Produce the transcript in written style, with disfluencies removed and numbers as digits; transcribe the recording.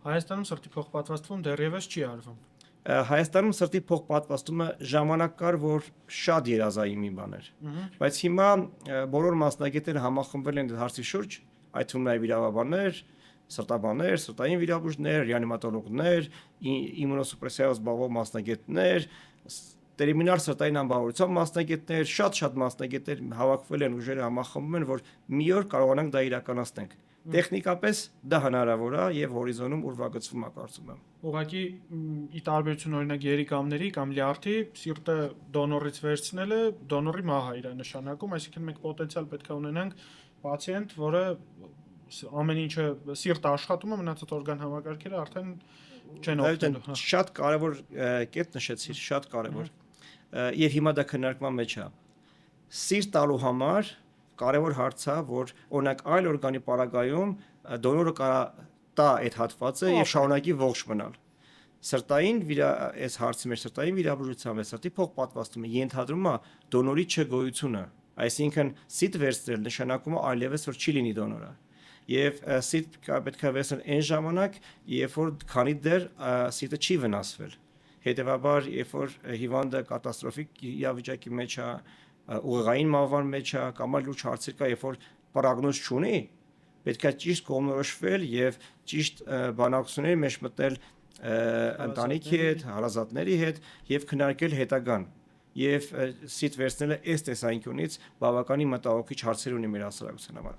Հայաստանում սրտի փոխպատվաստվում դեռևս չի արվում։ Հայաստանում սրտի փոխպատվաստումը ժամանակ կար, որ շատ երազային մի բան էր, բայց հիմա բոլոր մասնագետները համախմբվել են հարցի շուրջ, այդ թվում նաև վիրաբաններ, սրտաբաններ, սրտային վիրաբույժներ, ռեանիմատոլոգներ, իմունոսուպրեսիայով զբաղվող մասնագետներ, տերմինալ սրտային անբավարարության մասնագետներ, շատ մասնագետներ հավաքվել են, ուժերը համախմբում են, որ մի օր կարողանանք դա իրականացնենք։ Տեխնիկապես դա հնարավոր է եւ հորիզոնում ուրվագծվում է, կարծում եմ։ Ուղղակի ի տարբերություն օրինակ երիկամների կամ լյարդի սիրտը դոնորից վերցնելը դոնորի մահ է իր նշանակում, այսինքն մենք պոտենցիալ պետք է ունենանք պացիենտ, որը ամեն ինչը սիրտը աշխատում է, մնացած օրգան համակարգերը արդեն չեն օգտվելու։ Շատ կարևոր կետ նշեցիր, շատ կարևոր։ Եվ հիմա դա քննարկման մեջ է։ Սիրտ տալու համար կարևոր հարց է, որ օրինակ այլ օրգանի պարագայում դոնորը կարա տա այդ հատվածը եւ շարունակի ողջ մնալ։ Սրտային այս հարցի մեջ սրտային վիրաբուժության մեջ սրտի փոխպատվաստումը ենթադրում է դոնորի չգոյությունը, այսինքն սիրտ վերցնել նշանակում է այլևս որ չի լինի դոնորը։ Եվ սիրտ պետք է վերցնել այն ժամանակ, երբ որ քանի դեռ սիրտը չի վնասվել։ Հետևաբար, երբ որ հիվանդը կատաստրոֆիկ իրավիճակի մեջ է, ուղեղային մահվան մեջ է, կամ այլ լուրջ հարցեր կա, երբ որ պրոգնոզ չունի, պետք է ճիշտ կողմնորոշվել եւ ճիշտ բանակցությունների մեջ մտնել ընտանիքի հետ, հարազատների հետ եւ քննարկել հետագան։ Եվ սիրտ վերցնելը այս տեսանկյունից բավականին մտահոգիչ հարցեր ունի մեր հասարակության համար։